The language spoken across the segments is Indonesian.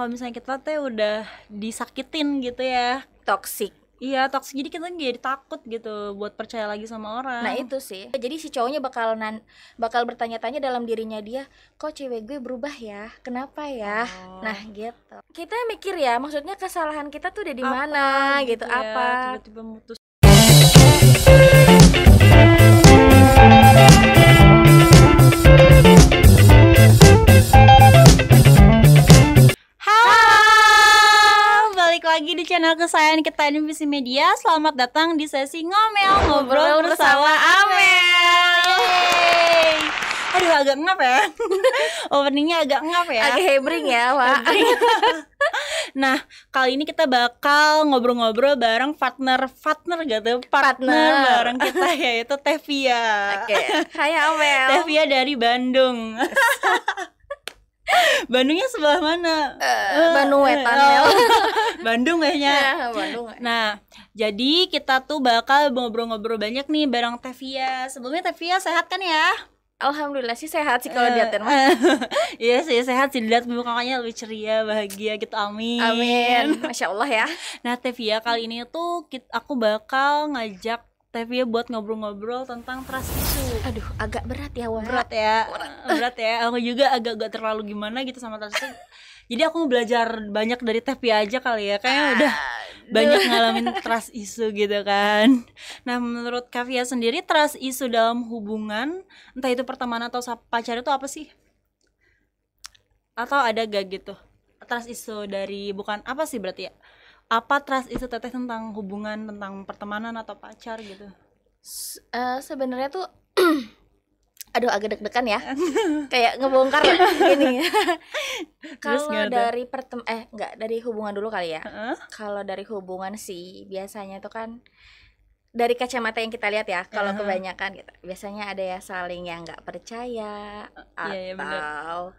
kalau misalnya kita teh udah disakitin gitu ya. Toxic. Iya, toksik, jadi kita jadi takut gitu buat percaya lagi sama orang. Nah itu sih, jadi si cowoknya bakal bertanya-tanya dalam dirinya dia, kok cewek gue berubah ya, kenapa ya? Nah gitu, kita mikir ya, maksudnya kesalahan kita tuh udah di mana gitu ya, apa? tiba-tiba mutus. Lagi di channel kesayangan kita Invisi Media. Selamat datang di sesi ngomel ngobrol bersama Amel. Yeay. Aduh, agak ngap ya. Openingnya agak ngap ya. Agak hebring ya, Wak. Nah, kali ini kita bakal ngobrol-ngobrol bareng partner gitu. Partner bareng kita yaitu Tevia. Oke. Hai Amel. Tevia dari Bandung. Bandungnya sebelah mana? Bandung Wetan. Bandung kayaknya. Ya, Bandung. Nah, jadi kita tuh bakal ngobrol-ngobrol banyak nih bareng Tevia. Sebelumnya Tevia sehat kan ya? Alhamdulillah sih sehat sih kalau dilihatin mah. Iya sih sehat sih, dilihat mukanya lebih ceria, bahagia gitu. Amin. Amin. Masya Allah ya. Nah Tevia, kali ini tuh aku bakal ngajak Tevia buat ngobrol-ngobrol tentang trust issue. Aduh, agak berat ya, Wak. Berat ya. Aku juga agak terlalu gimana gitu sama trust issue. Jadi aku mau belajar banyak dari Tevia aja kali ya. Kayaknya udah banyak ngalamin trust issue gitu kan. Nah, menurut Tevia sendiri trust issue dalam hubungan, entah itu pertemanan atau pacar itu apa sih? Atau ada gak gitu? Trust issue dari bukan apa sih berarti ya? Apa trust issue teteh tentang hubungan, tentang pertemanan atau pacar gitu? Sebenarnya tuh aduh agak deg-degan ya. Kayak ngebongkar gini. Kalau dari dari hubungan dulu kali ya. Kalau dari hubungan sih biasanya tuh kan dari kacamata yang kita lihat ya, kalau kebanyakan gitu. Biasanya ada ya saling yang nggak percaya atau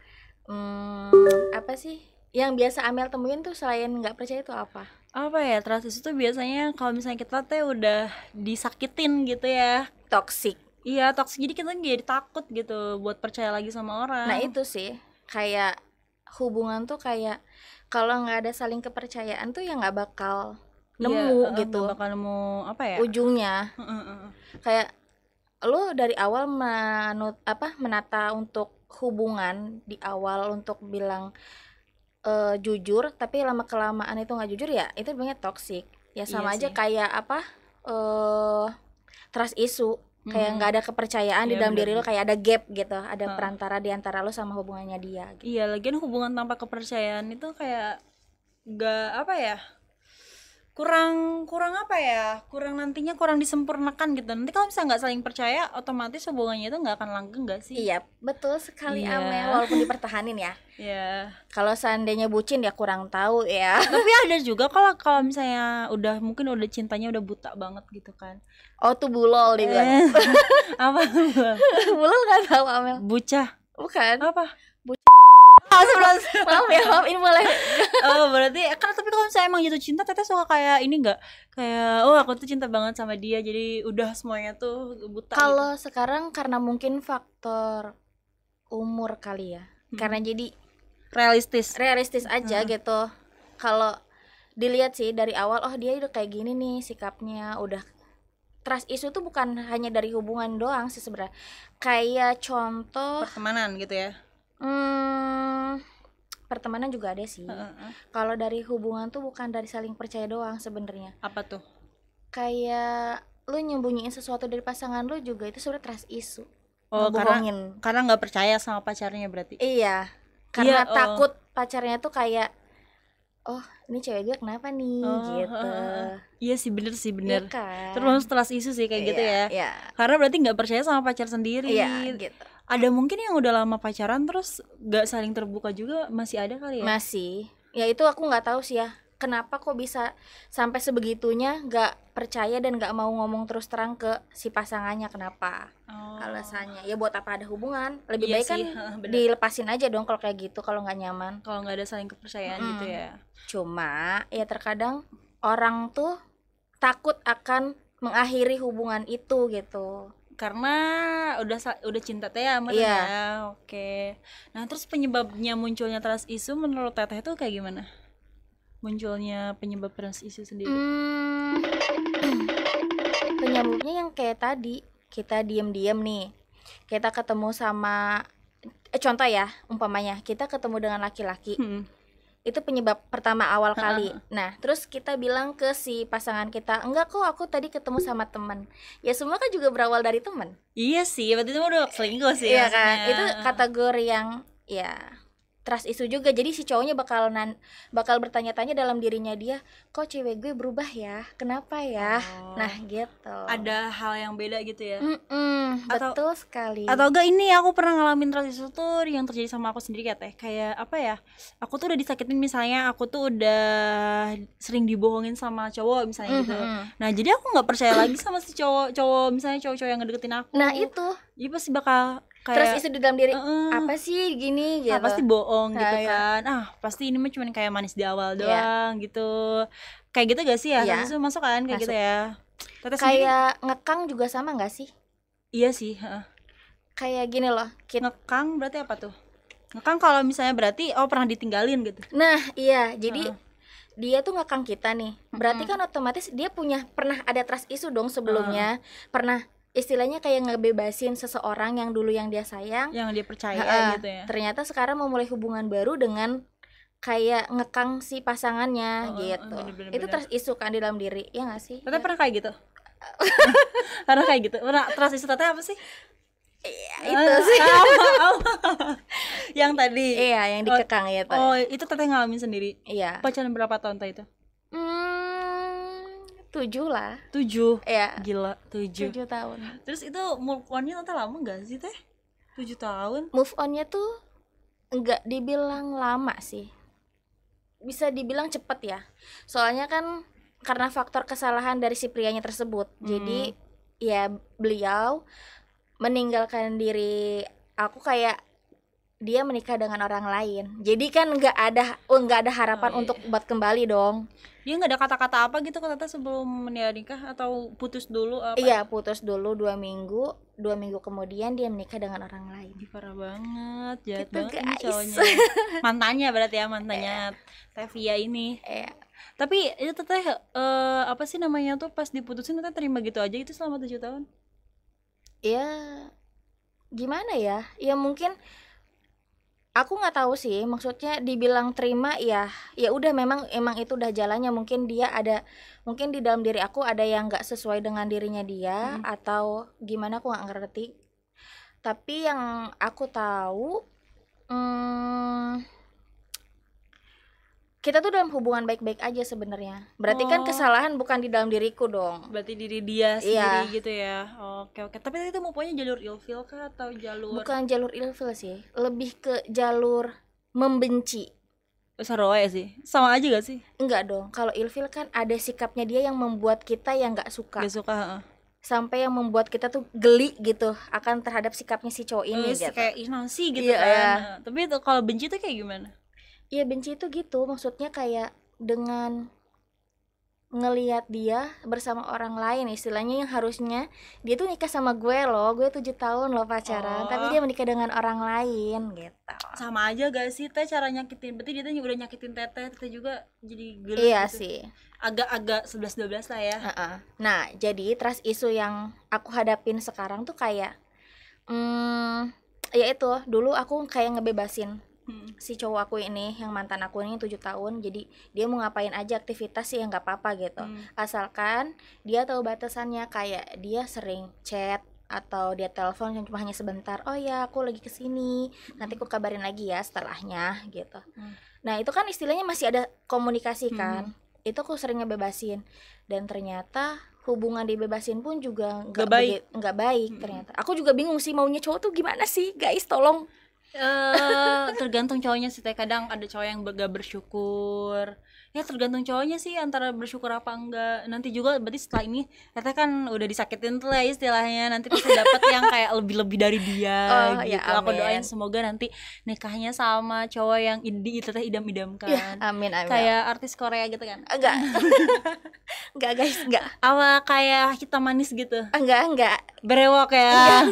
apa sih? Yang biasa Amel temuin tuh selain nggak percaya itu apa? Apa ya, trust issue tuh biasanya kalau misalnya kita teh udah disakitin gitu ya. Toxic. Iya, toxic, jadi kita jadi takut gitu buat percaya lagi sama orang. Nah itu sih, kayak hubungan tuh kayak kalau nggak ada saling kepercayaan tuh ya nggak bakal nemu gitu. Nggak bakal nemu apa ya? Ujungnya. Kayak lu dari awal menata untuk hubungan di awal untuk bilang jujur, tapi lama kelamaan itu nggak jujur ya, itu sebenarnya toxic. Ya sama aja kayak apa trust issue. Kayak nggak ada kepercayaan di dalam diri lo, kayak ada gap gitu, ada perantara di antara lo sama hubungannya dia gitu. Iya, lagian hubungan tanpa kepercayaan itu kayak nggak apa ya, kurang apa ya, nantinya kurang disempurnakan gitu. Nanti kalau misalnya nggak saling percaya, otomatis hubungannya itu nggak akan langgeng nggak sih? Iya, betul sekali Amel, walaupun dipertahanin ya. Iya. Kalau seandainya bucin ya kurang tahu ya. Tapi ada juga kalau misalnya mungkin udah cintanya udah buta banget gitu kan. Oh tuh bulol dibilang. Apa? Bulol nggak tahu Amel. Bucah. Bukan. Apa? Maaf ini boleh. Oh berarti kan, tapi kalau misalnya emang jatuh cinta teteh suka kayak ini nggak, kayak aku tuh cinta banget sama dia jadi udah semuanya tuh buta. Kalau gitu. sekarang karena mungkin faktor umur kali ya, karena jadi realistis aja gitu. Kalau dilihat sih dari awal, oh dia udah kayak gini nih sikapnya, udah. Trust issue tuh bukan hanya dari hubungan doang sih sebenarnya. Kayak contoh pertemanan gitu ya. Pertemanan juga ada sih. Kalau dari hubungan tuh bukan dari saling percaya doang sebenarnya. Apa tuh? Kayak lu nyembunyiin sesuatu dari pasangan lu juga itu sebenarnya trust issue. Oh, karena nggak percaya sama pacarnya berarti. Iya. Karena takut pacarnya tuh kayak, oh ini cewek gue kenapa nih gitu. Iya sih, bener Iya kan? Terus trust issue sih kayak gitu ya. Iya. Karena berarti nggak percaya sama pacar sendiri. Iya gitu. Ada mungkin yang udah lama pacaran terus nggak saling terbuka juga, masih ada kali ya? Masih. Ya itu aku nggak tahu sih ya. Kenapa kok bisa sampai sebegitunya nggak percaya dan nggak mau ngomong terus terang ke si pasangannya, kenapa? Alasannya ya buat apa ada hubungan, lebih baik kan dilepasin aja dong kalau kayak gitu, kalau nggak nyaman, kalau nggak ada saling kepercayaan gitu ya. Cuma ya terkadang orang tuh takut akan mengakhiri hubungan itu gitu. karena udah cinta teh sama dia. Oke. Nah, terus penyebabnya munculnya trust issue menurut Teteh tuh kayak gimana? Munculnya penyebab trust issue sendiri. Penyebabnya yang kayak tadi, kita diam-diam nih. Kita ketemu sama contoh ya, umpamanya kita ketemu dengan laki-laki. Itu penyebab pertama awal kali. Nah, terus kita bilang ke si pasangan kita, enggak kok, aku tadi ketemu sama teman. Ya semua kan juga berawal dari teman. Iya sih, berarti itu udah selingkuh sih. Iya kan, itu kategori yang ya trust issue juga. Jadi si cowoknya bakal bertanya-tanya dalam dirinya dia, kok cewek gue berubah ya, kenapa ya? Nah gitu. Ada hal yang beda gitu ya. Betul sekali. Atau enggak, ini aku pernah ngalamin trust issue tuh yang terjadi sama aku sendiri kayak apa ya, aku tuh udah disakitin, misalnya aku tuh udah sering dibohongin sama cowok misalnya gitu. Nah jadi aku nggak percaya lagi sama si cowok misalnya cowok-cowok yang ngedeketin aku. Nah itu jadi pasti bakal kayak terus isu di dalam diri, apa sih gini gitu. Pasti bohong gitu kan. Pasti ini mah cuma kayak manis di awal doang gitu. Kayak gitu gak sih ya? Itu masuk kan kayak gitu ya. Teteh kayak sendiri, ngekang juga sama gak sih? Iya sih. Kayak gini loh. Ngekang berarti apa tuh? Ngekang kalau misalnya berarti pernah ditinggalin gitu. Nah iya, jadi dia tuh ngekang kita nih. Berarti kan otomatis dia pernah ada trust issue dong sebelumnya. Pernah istilahnya kayak ngebebasin seseorang yang dulu yang dia sayang, yang dia percaya gitu ya. Ternyata sekarang memulai hubungan baru dengan kayak ngekang si pasangannya gitu. Bener. Itu trust issue kan di dalam diri, ya nggak sih? Teteh pernah kayak gitu? Pernah kayak gitu? Pernah trust issue Teteh apa sih? Itu sih. Yang tadi. Iya, yang dikekang itu. Itu Teteh ngalamin sendiri. Iya. Pacaran berapa tahun itu? 7 lah. 7? Iya. Gila, 7 tahun. Terus itu move on-nya Tante lama gak sih Teh? 7 tahun? Move on-nya tuh enggak dibilang lama sih, bisa dibilang cepet ya. Soalnya kan karena faktor kesalahan dari si prianya tersebut. Jadi ya beliau meninggalkan diri aku kayak dia menikah dengan orang lain. Jadi kan nggak ada harapan untuk buat kembali dong. Dia nggak ada kata-kata apa gitu ke Tata sebelum dia nikah, atau putus dulu apa? Iya, putus dulu 2 minggu. 2 minggu kemudian dia menikah dengan orang lain. Parah banget, jahat gitu banget ini guys. cowoknya. Mantannya berarti ya, mantannya Tevia ini. Tapi itu Teteh apa sih namanya tuh, pas diputusin Teteh terima gitu aja itu selama 7 tahun? Ya gimana ya? Ya mungkin aku nggak tahu sih, maksudnya dibilang terima ya udah, emang itu udah jalannya. Mungkin di dalam diri aku ada yang nggak sesuai dengan dirinya dia, atau gimana aku nggak ngerti. Tapi yang aku tahu kita tuh dalam hubungan baik-baik aja sebenarnya. Berarti kan kesalahan bukan di dalam diriku dong. Berarti diri dia sendiri gitu ya. Oke. Tapi itu mau pokoknya jalur ilfil kah atau jalur? Bukan jalur ilfil sih, lebih ke jalur membenci. Saroe sih, sama aja gak sih? Enggak dong, kalau ilfil kan ada sikapnya dia yang membuat kita yang nggak suka. Gak suka. Sampai yang membuat kita tuh geli gitu akan terhadap sikapnya si cowok ini gitu. Kayak nasi gitu kan. Tapi itu kalau benci tuh kayak gimana? Iya, benci itu gitu, maksudnya kayak dengan ngelihat dia bersama orang lain, istilahnya yang harusnya dia tuh nikah sama gue loh, gue 7 tahun loh pacaran, tapi dia menikah dengan orang lain gitu. Sama aja gak sih Teh cara nyakitin? Berarti dia juga udah nyakitin Teteh juga jadi gelut. Iya gitu. sih. Agak 11-12 lah ya. Nah, jadi trust issue yang aku hadapin sekarang tuh kayak ya itu, dulu aku kayak ngebebasin si cowok aku ini, yang mantan aku ini 7 tahun. Jadi dia mau ngapain aja aktivitas sih ya nggak apa-apa gitu, asalkan dia tahu batasannya. Kayak dia sering chat atau dia telepon yang cuma hanya sebentar, oh ya aku lagi kesini, nanti aku kabarin lagi ya setelahnya gitu. Nah itu kan istilahnya masih ada komunikasi kan. Itu aku sering ngebebasin, dan ternyata hubungan dibebasin pun juga nggak baik ternyata. Aku juga bingung sih maunya cowok tuh gimana sih guys, tolong. Tergantung cowoknya sih Teh. Kadang ada cowok yang gak bersyukur, Ya tergantung cowoknya sih antara bersyukur apa enggak. Nanti juga berarti setelah ini Teteh kan udah disakitin tuh lah istilahnya, nanti pasti dapat yang kayak lebih-lebih dari dia gitu. Ya, aku doain semoga nanti nikahnya sama cowok yang Teteh idam-idamkan. Ya, amin. Kayak artis Korea gitu kan. Enggak. Enggak guys, enggak. Apa kayak Hitam Manis gitu? Enggak. Berewok ya.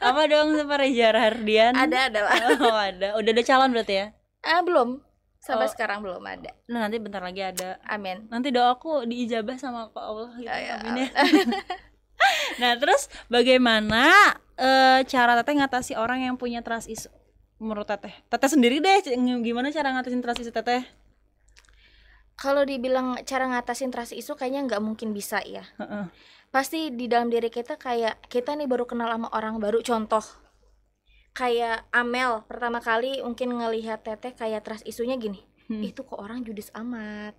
Apa dong sama Reza Rahardian? Ada lah. Oh, ada. Udah ada calon berarti ya? Belum. Sampai sekarang belum ada. Nah, nanti bentar lagi ada. Amin. Nanti doaku diijabah sama Allah gitu. Amin ya. Nah, terus bagaimana cara Teteh ngatasi orang yang punya trust issue? Menurut Teteh sendiri deh, gimana cara ngatasin trust issue Teteh? Kalau dibilang cara ngatasin trust issue kayaknya nggak mungkin bisa ya. Pasti di dalam diri kita kayak kita nih baru kenal sama orang baru. Contoh kayak Amel pertama kali mungkin ngelihat Teteh kayak trust isunya gini, itu kok orang judes amat.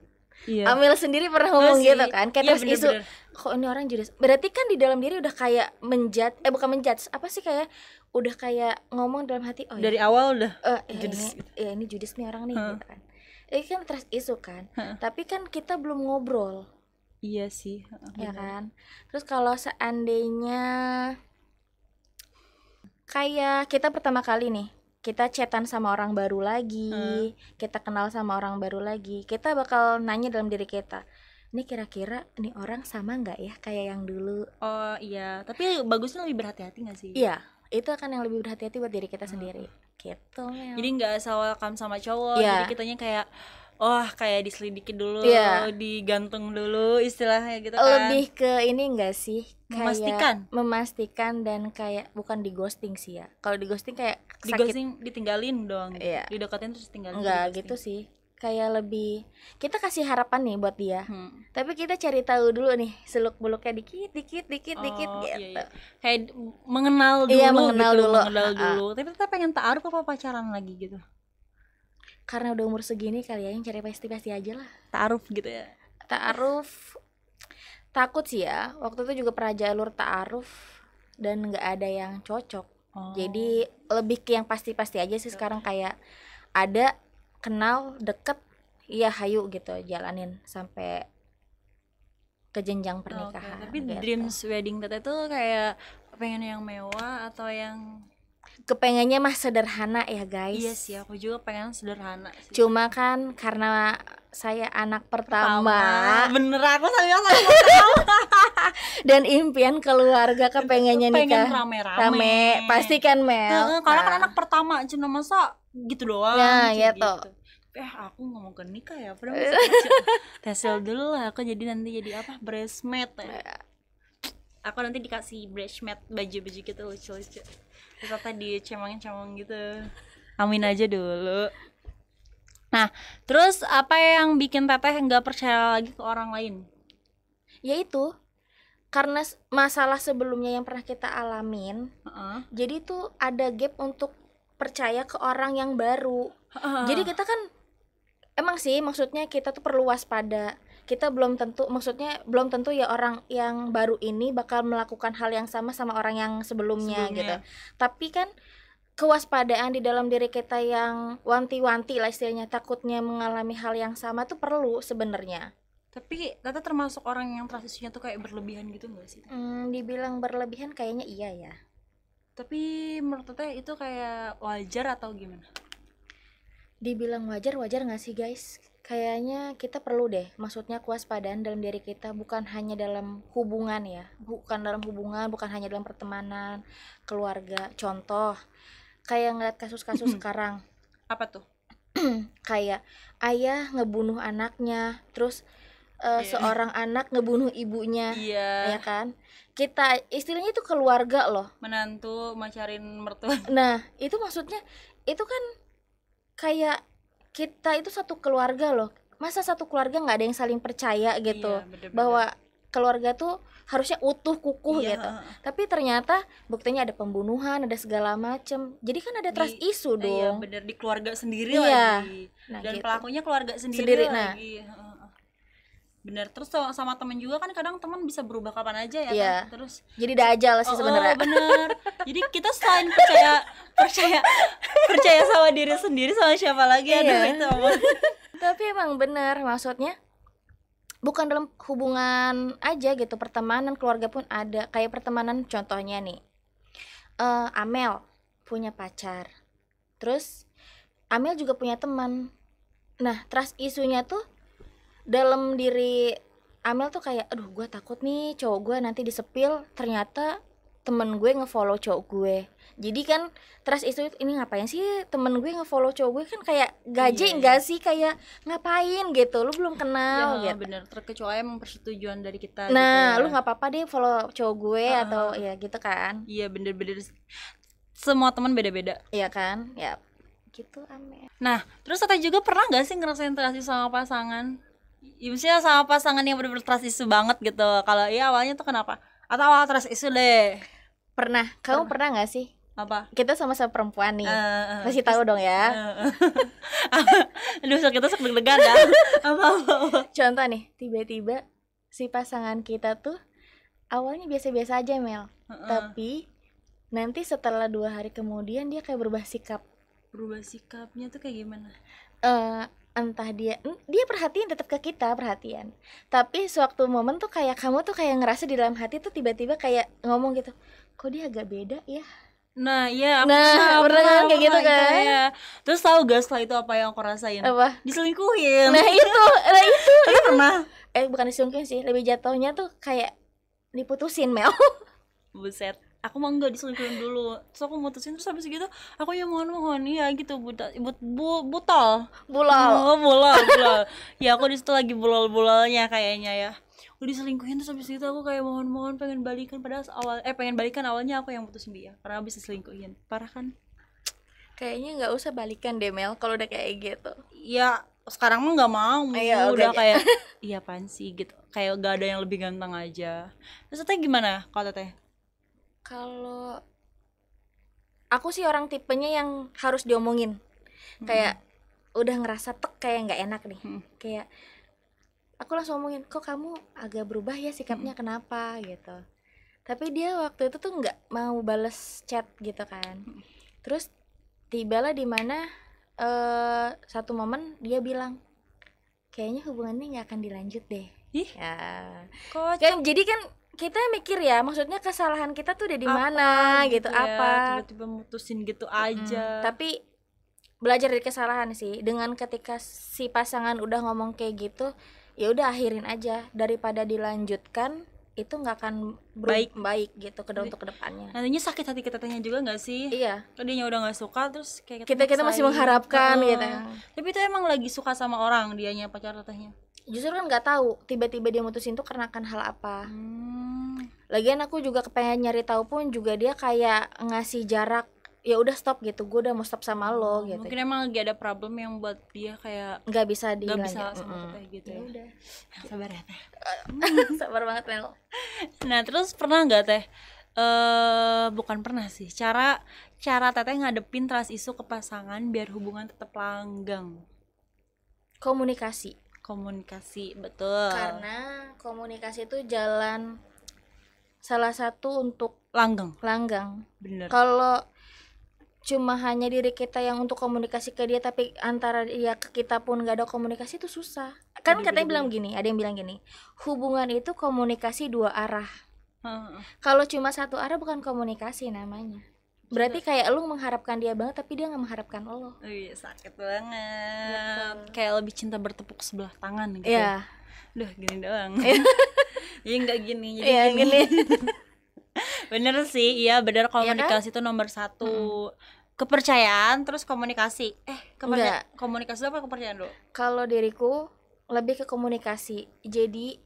Iya. Amel sendiri pernah ngomong gitu kan, kayak trust isu kok ini orang judes. Berarti kan di dalam diri udah kayak bukan menjudge, apa sih, kayak udah kayak ngomong dalam hati, oh dari awal udah judes. Ini judes nih orang nih gitu kan. Ini kan trust isu kan. Tapi kan kita belum ngobrol. Iya sih. Ya kan. Terus kalau seandainya kayak kita pertama kali nih, kita chatan sama orang baru lagi, kita kenal sama orang baru lagi, kita bakal nanya dalam diri kita, ini kira-kira nih orang sama nggak ya kayak yang dulu. Oh iya, tapi bagusnya lebih berhati-hati nggak sih? Iya, itu akan yang lebih berhati-hati buat diri kita sendiri gitu. Jadi nggak asal welcome sama cowok, jadi kitanya kayak kayak diselidiki dulu, digantung dulu istilahnya gitu kan. Lebih ke ini enggak sih? Memastikan dan kayak bukan di ghosting sih ya. Kalau di ghosting kayak di ghosting ditinggalin doang. Iya. Dideketin terus tinggalin. Enggak gitu sih. Kayak lebih kita kasih harapan nih buat dia. Tapi kita cari tahu dulu nih seluk-beluknya dikit gitu. Iya. Kayak mengenal dulu. Iya, mengenal dulu. Tapi kita pengen taruh apa pacaran lagi gitu. Karena udah umur segini kali ya, yang cari pasti aja lah. Ta'aruf gitu ya. Ta'aruf takut sih ya. Waktu itu juga pernah jalur ta'aruf dan nggak ada yang cocok. Jadi lebih ke yang pasti aja sih sekarang, kayak ada kenal deket, ya hayu gitu jalanin sampai ke jenjang pernikahan. Tapi gitu. Dreams wedding Teteh tuh kayak pengen yang mewah atau yang kepengennya mah sederhana ya guys. Iya sih, aku juga pengen sederhana sih. Cuma kan karena saya anak pertama. Bener, aku saya dan impian keluarga kepengennya nikah rame. Pasti kan Mel. Karena kan anak pertama, cuma masa gitu doang. Nah gitu. Aku ngomong ke nikah ya, padahal tesil dulu lah aku, jadi nanti jadi apa, bridesmaid ya. Aku nanti dikasih bridesmaid baju-baju gitu lucu-lucu. Terus tadi cemang-cemang gitu. Amin aja dulu. Nah, terus apa yang bikin Teteh nggak percaya lagi ke orang lain? Yaitu karena masalah sebelumnya yang pernah kita alamin. Jadi tuh ada gap untuk percaya ke orang yang baru. Jadi kita kan emang sih maksudnya kita tuh perlu waspada. Kita belum tentu ya orang yang baru ini bakal melakukan hal yang sama orang yang sebelumnya. Gitu. Tapi kan kewaspadaan di dalam diri kita yang wanti-wanti lah istilahnya, takutnya mengalami hal yang sama tuh perlu sebenarnya. Tapi Tata termasuk orang yang transisinya tuh kayak berlebihan gitu nggak sih? Dibilang berlebihan kayaknya iya ya. Tapi menurut Tata itu kayak wajar atau gimana? Dibilang wajar nggak sih guys? Kayaknya kita perlu deh, maksudnya kewaspadaan dalam diri kita, bukan hanya dalam hubungan ya, bukan hanya dalam pertemanan, keluarga. Contoh kayak ngeliat kasus-kasus sekarang. Apa tuh? Kayak ayah ngebunuh anaknya, terus seorang anak ngebunuh ibunya, ya kan? Kita istilahnya itu keluarga loh, menantu macarin mertua. Nah itu maksudnya itu kan kayak kita itu satu keluarga loh. Masa satu keluarga nggak ada yang saling percaya gitu, bener-bener. Bahwa keluarga tuh harusnya utuh kukuh gitu. Tapi ternyata buktinya ada pembunuhan, ada segala macem. Jadi kan ada trust issue dong. Iya bener, di keluarga sendiri lagi. Dan gitu. Pelakunya keluarga sendiri lagi. Bener. Terus sama temen juga kan kadang teman bisa berubah kapan aja ya kan? Terus jadi dajal sih sebenarnya. Bener. Jadi kita selain percaya sama diri sendiri, sama siapa lagi itu Tapi emang bener, maksudnya bukan dalam hubungan aja gitu, pertemanan, keluarga pun ada. Kayak pertemanan contohnya nih, Amel punya pacar, terus Amel juga punya teman. Nah, trust isunya tuh dalam diri Amel tuh kayak, aduh gue takut nih cowok gue nanti disepil, ternyata temen gue ngefollow cowok gue. Jadi kan trust isu ini ngapain sih temen gue ngefollow cowok gue, kan kayak gaji enggak sih, kayak ngapain gitu, lu belum kenal ya, gitu. Bener, terkecuali emang persetujuan dari kita. Nah, gitu ya. lu nggak apa-apa deh follow cowok gue atau ya gitu kan. Iya bener-bener, semua teman beda-beda. Iya kan, ya gitu Amel. Nah, terus Tete juga pernah gak sih ngerasain trust issue sama pasangan? Ya, misalnya sama pasangan yang bener-bener trust issue banget gitu. Kalau iya awalnya tuh kenapa? Atau awal trust issue deh? Pernah, kamu pernah nggak sih? Apa? Kita sama-sama perempuan nih, pasti tahu dong ya. Aduh, kita deg-degan ya. Apa? Contoh nih, tiba-tiba si pasangan kita tuh awalnya biasa-biasa aja Mel, tapi nanti setelah 2 hari kemudian dia kayak berubah sikap. Berubah sikapnya tuh kayak gimana? Entah dia perhatiin, tetap ke kita perhatian, tapi suatu momen tuh kayak kamu tuh kayak ngerasa di dalam hati tuh tiba-tiba kayak ngomong gitu, kok dia agak beda ya. Nah, iya, pernah kan kayak gitu kan. Ya. Terus tahu gak setelah itu apa yang aku rasain? Apa? Diselingkuhin. Nah itu. Tapi pernah? Bukan diselingkuhin sih, lebih jatuhnya tuh kayak diputusin Mel. Buset, aku mah enggak diselingkuhin dulu. Terus aku mutusin, terus habis gitu aku ya mohon ya gitu, butol. Bulal. Ya aku di situ lagi bulal-bulalnya kayaknya ya. Udah diselingkuhin, terus habis itu aku kayak mohon pengen balikan, padahal awalnya aku yang putusin dia karena habis diselingkuhin. Parah kan? Kayaknya nggak usah balikan deh Mel kalau udah kayak gitu. Ya sekarang mah nggak mau. Udah kayak iya apaan sih gitu, kayak gak ada yang lebih ganteng aja. Terus Teteh gimana kalau Teteh? Kalau aku sih orang tipenya yang harus diomongin. Kayak udah ngerasa kayak nggak enak nih. Kayak aku langsung omongin, kok kamu agak berubah ya sikapnya, kenapa gitu. Tapi dia waktu itu tuh nggak mau bales chat gitu kan. Terus tibalah dimana satu momen dia bilang, kayaknya hubungannya nggak akan dilanjut deh. Ya. Kan jadi kan kita mikir ya, maksudnya kesalahan kita tuh udah di mana gitu ya, apa tiba-tiba mutusin gitu aja. Tapi belajar dari kesalahan sih, dengan ketika si pasangan udah ngomong kayak gitu, ya udah akhirin aja, daripada dilanjutkan itu nggak akan baik gitu untuk kedepannya. Nantinya sakit hati kita juga nggak sih? Iya. Tadinya udah nggak suka, terus kayak kita masih mengharapkan gitu. Tapi itu emang lagi suka sama orang dianya, pacar Tetehnya? Justru kan nggak tahu tiba-tiba dia mutusin tuh karena kan hal apa. Lagian aku juga kepengen nyari tahu pun juga dia kayak ngasih jarak, ya udah stop gitu, gue udah mau stop sama lo gitu. Mungkin emang lagi ada problem yang buat dia kayak nggak bisa sama Teteh gitu ya. Udah. Sabar ya Teh. Sabar banget Mel. Nah terus pernah nggak Teh? Bukan pernah sih. Cara Teteh ngadepin trust issue ke pasangan biar hubungan tetap langgeng. Komunikasi, betul. Karena komunikasi itu jalan salah satu untuk langgeng. Bener. Kalau cuma hanya diri kita yang untuk komunikasi ke dia, tapi antara dia ke kita pun nggak ada komunikasi, itu susah. Kan katanya bilang gini, ada yang bilang gini, hubungan itu komunikasi 2 arah. Kalau cuma 1 arah bukan komunikasi namanya. Berarti kayak lu mengharapkan dia banget tapi dia nggak mengharapkan lo. Sakit banget. Kayak lebih cinta bertepuk sebelah tangan gitu. Iya. Duh gini doang. Jadi nggak gini, jadi gini. Bener sih, iya bener, komunikasi itu nomor 1. Kepercayaan, terus komunikasi. Komunikasi apa kepercayaan lo? Kalau diriku lebih ke komunikasi. Jadi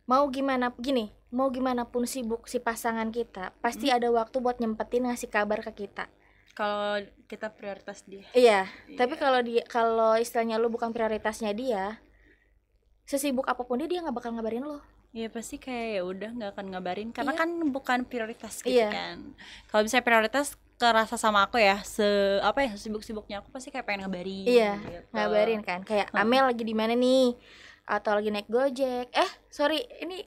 mau gimana pun sibuk si pasangan kita, pasti ada waktu buat nyempetin ngasih kabar ke kita. Kalau kita prioritas dia. Iya. Tapi kalau istilahnya lu bukan prioritasnya dia, sesibuk apapun dia nggak bakal ngabarin lo. Iya pasti kayak ya udah nggak akan ngabarin karena kan bukan prioritas gitu kan. Kalau misalnya prioritas kerasa sama aku ya, sibuk-sibuknya aku pasti kayak pengen ngabarin. Iya, gitu. Ngabarin kan. Kayak Amel lagi di mana nih? Atau lagi naik Gojek. Sorry, ini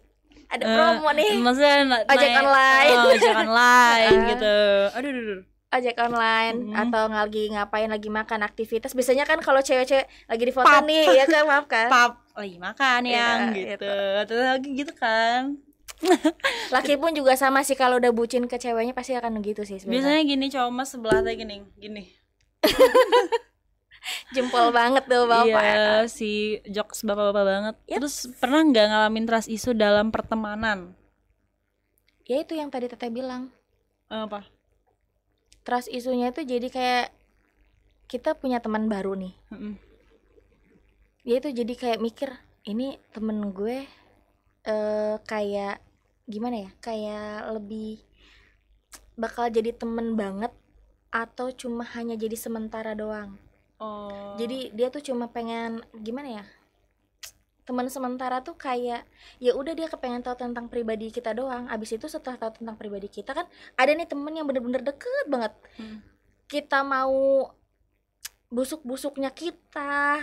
ada promo nih. Maksudnya ojek online. Ojek online gitu. Aduh. ojek online atau lagi ngapain, lagi makan aktivitas. Biasanya kan kalau cewek-cewek lagi di foto nih ya kan, maaf kan, lagi makan yang gitu atau lagi gitu kan. Laki pun juga sama sih, kalau udah bucin ke ceweknya pasti akan gitu sih sebenarnya. Biasanya gini, cowok mas sebelah tadi gini jempol banget tuh bapak. Iya si jokes bapak-bapak banget. Terus pernah nggak ngalamin trust issue dalam pertemanan? Ya itu yang tadi Teteh bilang. Apa? Trust issue-nya itu jadi kayak kita punya teman baru nih. Ya itu jadi kayak mikir, ini temen gue kayak gimana ya, kayak lebih bakal jadi temen banget atau cuma hanya jadi sementara doang. Jadi dia tuh cuma pengen gimana ya, teman sementara tuh kayak ya udah dia kepengen tahu tentang pribadi kita doang. Abis itu setelah tahu tentang pribadi kita kan ada nih temen yang bener-bener deket banget. Kita mau busuk-busuknya kita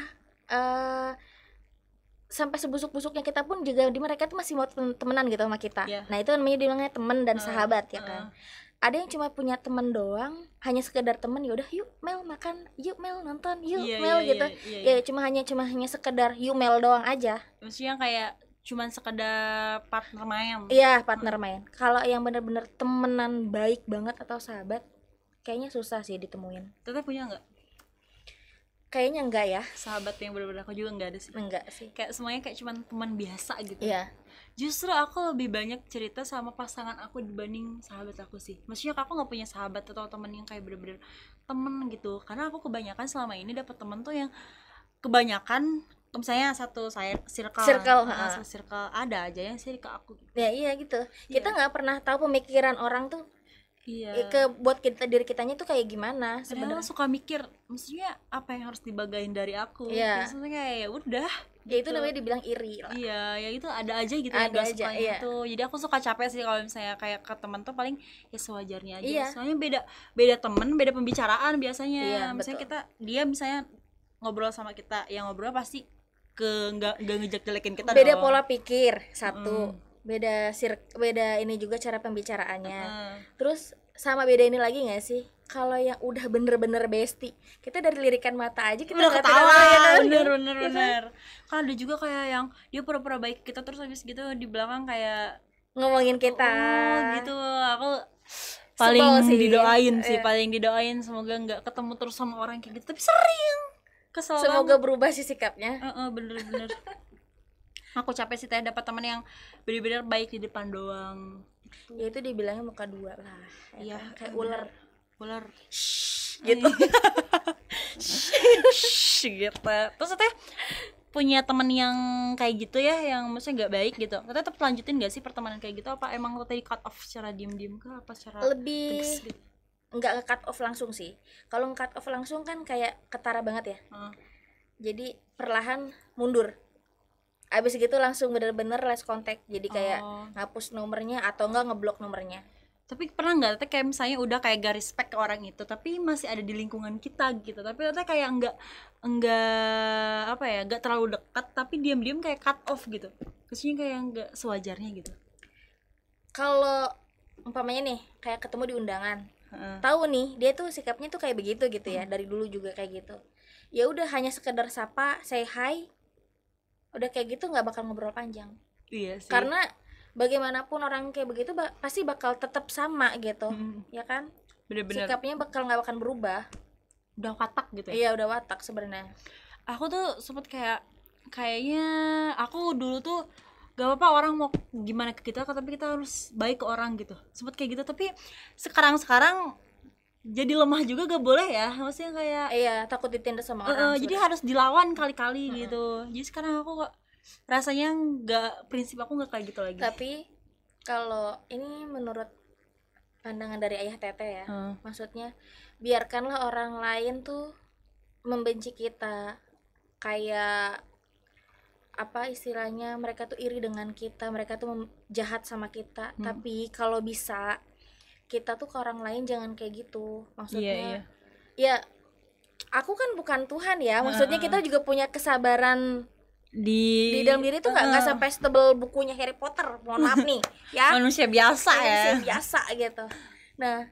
sampai sebusuk-busuknya kita pun juga di mereka tuh masih mau temenan gitu sama kita. Nah itu namanya dibilangnya temen dan sahabat ya kan. Ada yang cuma punya temen doang, hanya sekedar temen, ya udah yuk Mel makan, yuk Mel nonton, yuk Mel gitu. Ya cuma hanya sekedar yuk Mel doang aja. Maksudnya kayak cuma sekedar partner main. Iya, partner main. Kalau yang benar-benar temenan baik banget atau sahabat, kayaknya susah sih ditemuin. Teteh punya nggak? Kayaknya enggak ya. Sahabat yang benar-benar aku juga nggak ada sih. Enggak sih. Kayak semuanya kayak cuma teman biasa gitu. Iya. Justru aku lebih banyak cerita sama pasangan aku dibanding sahabat aku sih. Maksudnya aku nggak punya sahabat atau temen yang kayak bener-bener temen gitu. Karena aku kebanyakan selama ini dapet temen tuh yang kebanyakan misalnya satu circle ada aja yang sih ke aku. Ya iya gitu. Kita nggak pernah tahu pemikiran orang tuh. Buat diri kitanya tuh kayak gimana sebenarnya. Suka mikir, maksudnya apa yang harus dibagain dari aku. Maksudnya kayak ya udah. Ya itu namanya dibilang iri lah. Iya, ya itu ada aja gitu yang gak suka gitu. Jadi aku suka capek sih kalau misalnya kayak ke teman tuh paling ya sewajarnya aja. Soalnya beda teman, beda pembicaraan biasanya. Misalnya dia misalnya ngobrol sama kita, yang ngobrol pasti nggak ngejek-jelekin kita. Beda pola pikir satu. Beda ini juga cara pembicaraannya. Terus sama beda ini lagi nggak sih, kalau yang udah bener-bener bestie, kita dari lirikan mata aja kita udah ketawa ya, bener. Kan ada juga kayak yang dia pura-pura baik kita terus habis gitu di belakang kayak ngomongin kita gitu. Aku paling didoain semoga nggak ketemu terus sama orang kayak gitu, tapi sering kesel. Semoga berubah sih sikapnya. Bener. Aku capek sih dapat teman yang benar-benar baik di depan doang. Ya itu dibilangnya muka dua lah. Iya, kayak ular. Gitu. Gitu. Terus Teteh punya teman yang kayak gitu ya, yang maksudnya nggak baik gitu. Teteh tetap lanjutin nggak sih pertemanan kayak gitu? Apa emang tadi cut off secara diem-diem kah? Apa secara lebih gitu? Nggak cut off langsung sih. Kalau cut off langsung kan kayak ketara banget ya. Jadi perlahan mundur. Abis gitu langsung bener-bener less contact. Jadi kayak ngapus nomornya atau enggak ngeblok nomornya. Tapi pernah nggak Teteh kayak misalnya udah kayak gak respect ke orang itu, tapi masih ada di lingkungan kita gitu, tapi Teteh kayak enggak terlalu dekat, tapi diam-diam kayak cut off gitu, maksudnya kayak enggak sewajarnya gitu. Kalau umpamanya nih kayak ketemu di undangan, tahu nih dia tuh sikapnya tuh kayak begitu gitu ya, dari dulu juga kayak gitu. Ya udah hanya sekedar sapa, say hi. Udah kayak gitu nggak bakal ngobrol panjang. Iya sih. Karena bagaimanapun orang kayak begitu pasti bakal tetap sama gitu, ya kan? Bener-bener. Sikapnya nggak bakal berubah. Udah watak gitu ya? Iya udah watak sebenarnya. Aku tuh sempet kayaknya aku dulu tuh gak apa-apa orang mau gimana ke kita, tapi kita harus baik ke orang gitu. Sempet kayak gitu, tapi sekarang jadi lemah juga, gak boleh ya, maksudnya kayak takut ditindas sama orang. Jadi harus dilawan kali-kali gitu. Jadi sekarang aku kok rasanya prinsip aku nggak kayak gitu lagi. Tapi kalau ini menurut pandangan dari ayah Teteh ya, maksudnya biarkanlah orang lain tuh membenci kita, kayak apa istilahnya, mereka tuh iri dengan kita, mereka tuh jahat sama kita. Tapi kalau bisa kita tuh ke orang lain jangan kayak gitu, maksudnya. Ya aku kan bukan Tuhan ya, maksudnya kita juga punya kesabaran di dalam diri tuh nggak sampai setebel bukunya Harry Potter, mohon maaf nih ya. Manusia biasa biasa gitu. Nah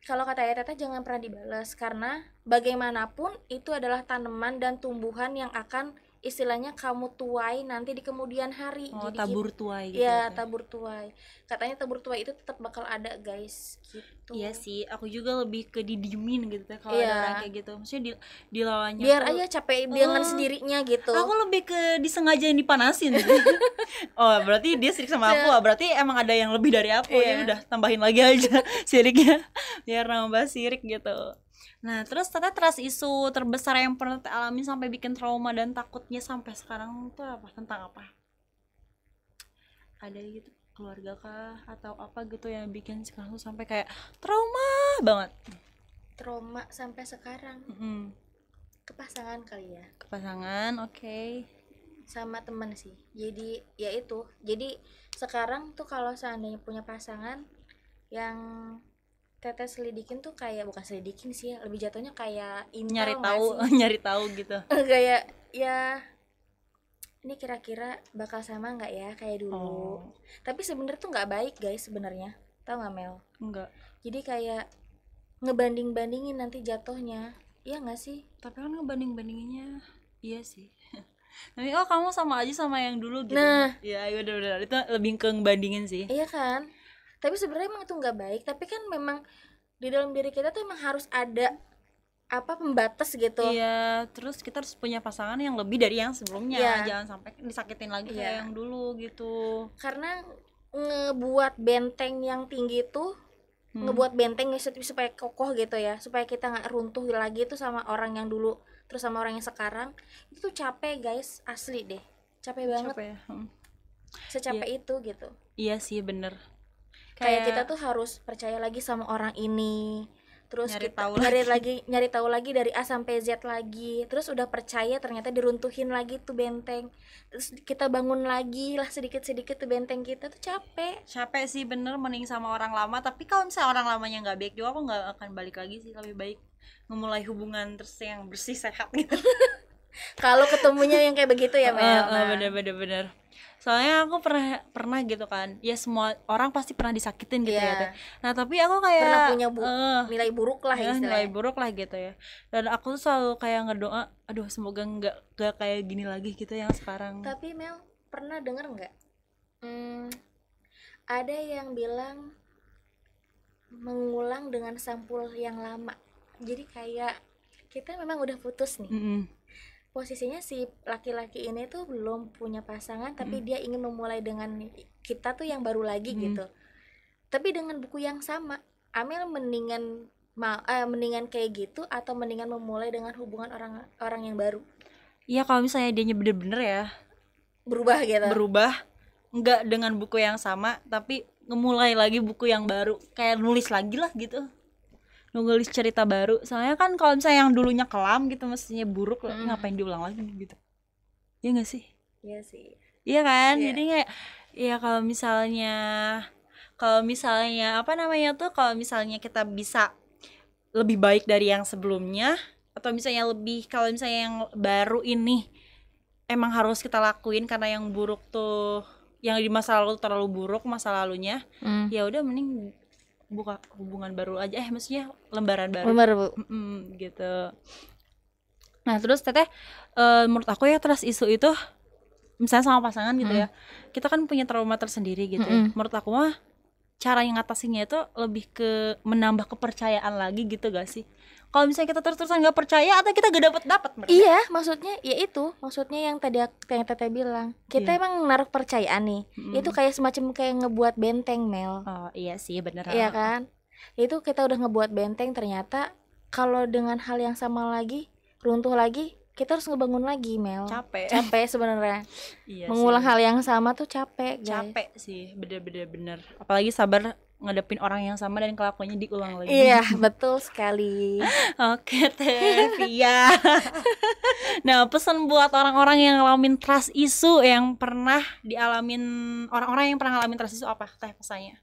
kalau kata ya Teta jangan pernah dibalas, karena bagaimanapun itu adalah tanaman dan tumbuhan yang akan istilahnya kamu tuai nanti di kemudian hari. Oh, Jadi tabur tuai gitu ya, tabur tuai. Katanya tabur tuai itu tetap bakal ada, guys, gitu. Iya sih, aku juga lebih ke didiemin gitu teh kalau ada orang kayak gitu. Maksudnya dilawannya biar tuh, aja capek dengan sendirinya gitu. Aku lebih ke disengajain dipanasin sih. Oh, berarti dia sirik sama aku. Berarti emang ada yang lebih dari aku. Ya udah, tambahin lagi aja siriknya biar nambah sirik gitu. Nah, terus ternyata trust isu terbesar yang pernah alami sampai bikin trauma dan takutnya sampai sekarang tuh apa? Tentang apa? Ada gitu, keluarga kah atau apa gitu yang bikin sekarang tuh sampai kayak trauma banget? Trauma sampai sekarang. Ke pasangan kali ya. Ke pasangan, oke. Sama teman sih. Jadi ya itu. Jadi sekarang tuh kalau seandainya punya pasangan yang Teteh selidikin tuh kayak, bukan selidikin sih, lebih jatuhnya kayak intel, nyari tahu gitu. Kayak ya ini kira-kira bakal sama nggak ya kayak dulu. Tapi sebenarnya tuh nggak baik, guys, sebenarnya. Tahu nggak, Mel? Enggak. Jadi kayak ngebanding-bandingin nanti jatuhnya. Iya nggak sih? Tapi kan ngebanding-bandinginnya iya sih. Nanti kamu sama aja sama yang dulu gitu. Nah, ya udah itu lebih ke ngebandingin sih. Iya kan? Tapi sebenarnya emang itu nggak baik, tapi kan memang di dalam diri kita tuh emang harus ada pembatas gitu. Iya, terus kita harus punya pasangan yang lebih dari yang sebelumnya. Jangan sampai disakitin lagi kayak yang dulu gitu. Karena ngebuat benteng yang tinggi tuh ngebuat benteng supaya kokoh gitu ya, supaya kita nggak runtuh lagi tuh sama orang yang dulu terus sama orang yang sekarang. Itu tuh capek, guys, asli deh, capek banget. Secapek itu gitu. Iya sih, bener. Kayak kita tuh harus percaya lagi sama orang ini, terus nyari tahu lagi dari A sampai Z lagi, terus udah percaya ternyata diruntuhin lagi tuh benteng, terus kita bangun lagi lah sedikit-sedikit tuh benteng kita tuh capek sih, bener. Mending sama orang lama, tapi kalau misalnya orang lamanya nggak baik juga, aku nggak akan balik lagi sih. Lebih baik memulai hubungan terus yang bersih, sehat gitu. Kalau ketemunya yang kayak begitu ya, Mel. Bener. Soalnya aku pernah gitu kan, ya semua orang pasti pernah disakitin gitu ya teh. Nah tapi aku kayak pernah punya nilai buruk lah istilahnya. Nilai buruk lah gitu ya. Dan aku tuh selalu kayak ngedoa, aduh semoga nggak kayak gini lagi gitu yang sekarang. Tapi Mel, pernah denger nggak? Ada yang bilang mengulang dengan sampul yang lama. Jadi kayak kita memang udah putus nih. Posisinya si laki-laki ini tuh belum punya pasangan, tapi dia ingin memulai dengan kita tuh yang baru lagi gitu. Tapi dengan buku yang sama. Amel mendingan kayak gitu atau mendingan memulai dengan hubungan orang yang baru? Iya, kalau misalnya dianya bener-bener ya berubah gitu. Enggak dengan buku yang sama, tapi ngemulai lagi buku yang baru, kayak nulis lagi lah gitu. Nulis cerita baru. Soalnya kan kalau misalnya yang dulunya kelam gitu, mestinya buruk, ngapain diulang lagi gitu. Iya gak sih? Iya sih. Iya kan? Jadi kayak ya kalau misalnya apa namanya tuh, kalau misalnya kita bisa lebih baik dari yang sebelumnya, atau misalnya kalau misalnya yang baru ini emang harus kita lakuin karena yang buruk tuh, yang di masa lalu terlalu buruk masa lalunya, ya udah mending buka hubungan baru aja, maksudnya lembaran baru. Gitu. Nah terus teteh, menurut aku ya trust isu itu misalnya sama pasangan gitu ya, kita kan punya trauma tersendiri gitu ya. Menurut aku mah cara yang ngatasinnya itu lebih ke menambah kepercayaan lagi gitu gak sih? Kalau misalnya kita terus-terusan gak percaya atau kita gak dapet iya, maksudnya ya itu, maksudnya yang tadi yang Teteh bilang, kita emang naruh percayaan nih. Itu kayak semacam kayak ngebuat benteng, Mel. Oh iya sih, bener. Iya kan, itu kita udah ngebuat benteng, ternyata kalau dengan hal yang sama lagi runtuh lagi, kita harus ngebangun lagi, Mel. Capek sebenarnya. Iya, mengulang hal yang sama tuh capek, guys. Capek sih, bener. Apalagi sabar ngadepin orang yang sama dan kelakuannya diulang lagi. Iya, betul sekali. Oke teh, Via. Nah, pesan buat orang-orang yang ngalamin trust issue, yang pernah dialamin, orang-orang yang pernah ngalamin trust issue, apa teh pesannya?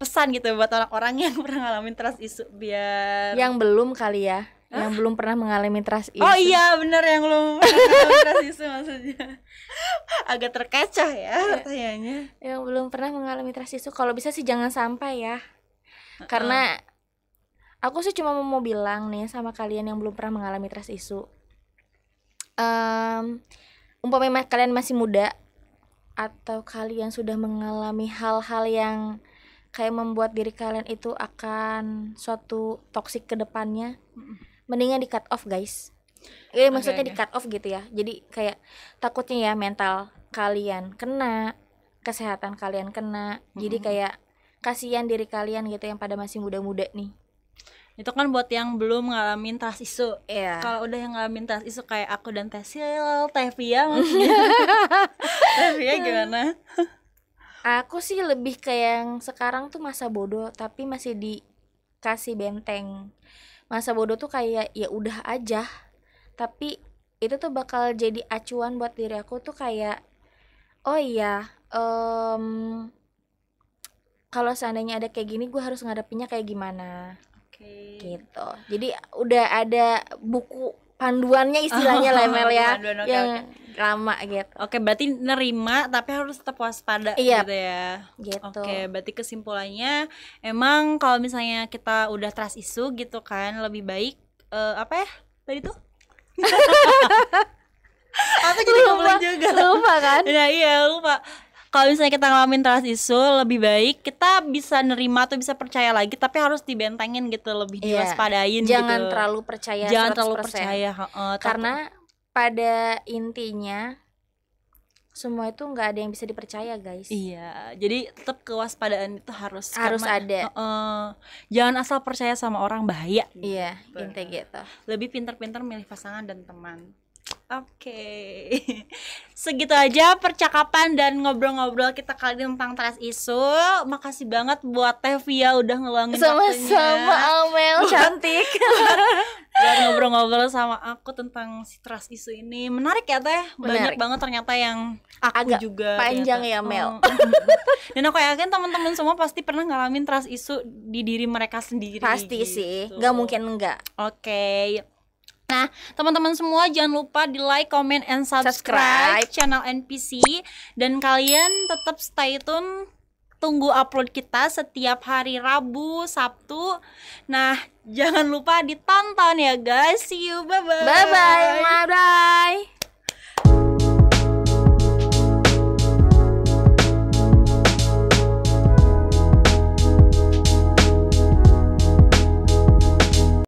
Pesan gitu buat orang-orang yang pernah ngalamin trust issue, biar yang belum kali ya. Yang belum pernah mengalami trust issue. Oh iya bener, yang belum pernah mengalami trust issue maksudnya. Agak terkecoh ya pertanyaannya. Yang belum pernah mengalami trust issue, kalau bisa sih jangan sampai ya. Karena aku sih cuma mau bilang nih sama kalian yang belum pernah mengalami trust issue. Umpamanya kalian masih muda atau kalian sudah mengalami hal-hal yang kayak membuat diri kalian itu akan suatu toksik ke depannya, mendingan di cut off guys. Maksudnya di cut off gitu ya. Jadi kayak takutnya ya mental kalian kena, kesehatan kalian kena. Jadi kayak kasihan diri kalian gitu yang pada masih muda-muda nih. Itu kan buat yang belum ngalamin trust issue. Iya. Kalau udah yang ngalamin trust issue kayak aku dan Tesil, Tevia maksudnya. Tevia gimana? Aku sih lebih kayak yang sekarang tuh masa bodoh tapi masih dikasih benteng. Masa bodoh tuh kayak ya udah aja. Tapi itu tuh bakal jadi acuan buat diri aku tuh kayak oh iya, kalau seandainya ada kayak gini gue harus ngadepinnya kayak gimana. Gitu. Jadi udah ada buku panduannya istilahnya lah Mel ya, yang lama gitu. Oke, berarti nerima tapi harus tetap waspada gitu ya. Gitu. Oke, berarti kesimpulannya emang kalau misalnya kita udah trust issue gitu kan lebih baik apa ya tadi tuh? Aku jadi lupa juga. Lupa kan? Ya iya lupa. Kalau misalnya kita ngalamin trust issue, lebih baik kita bisa nerima atau bisa percaya lagi, tapi harus dibentengin gitu, lebih diwaspadain. Jangan gitu. terlalu percaya. Jangan 100%. Terlalu percaya. Karena pada intinya semua itu nggak ada yang bisa dipercaya guys. Iya, jadi tetap kewaspadaan itu harus ada. Jangan asal percaya sama orang, bahaya. Iya, intinya gitu. Lebih pintar-pintar milih pasangan dan teman. Oke. Segitu aja percakapan dan ngobrol-ngobrol kita kali ini tentang trust issue. Makasih banget buat Tevia udah ngeluangin waktunya. Sama-sama Amel cantik. Buat ngobrol-ngobrol sama aku tentang si trust issue ini. Menarik ya Teh. Banyak banget ternyata yang aku agak juga panjang ternyata. Ya Mel. Dan aku yakin teman-teman semua pasti pernah ngalamin trust issue di diri mereka sendiri. Pasti gitu. Sih, gak mungkin enggak. Oke. Nah, teman-teman semua jangan lupa di like, comment, and subscribe channel NPC. Dan kalian tetap stay tune, tunggu upload kita setiap hari Rabu, Sabtu. Nah, jangan lupa ditonton ya guys. See you, bye-bye. Bye-bye, bye-bye.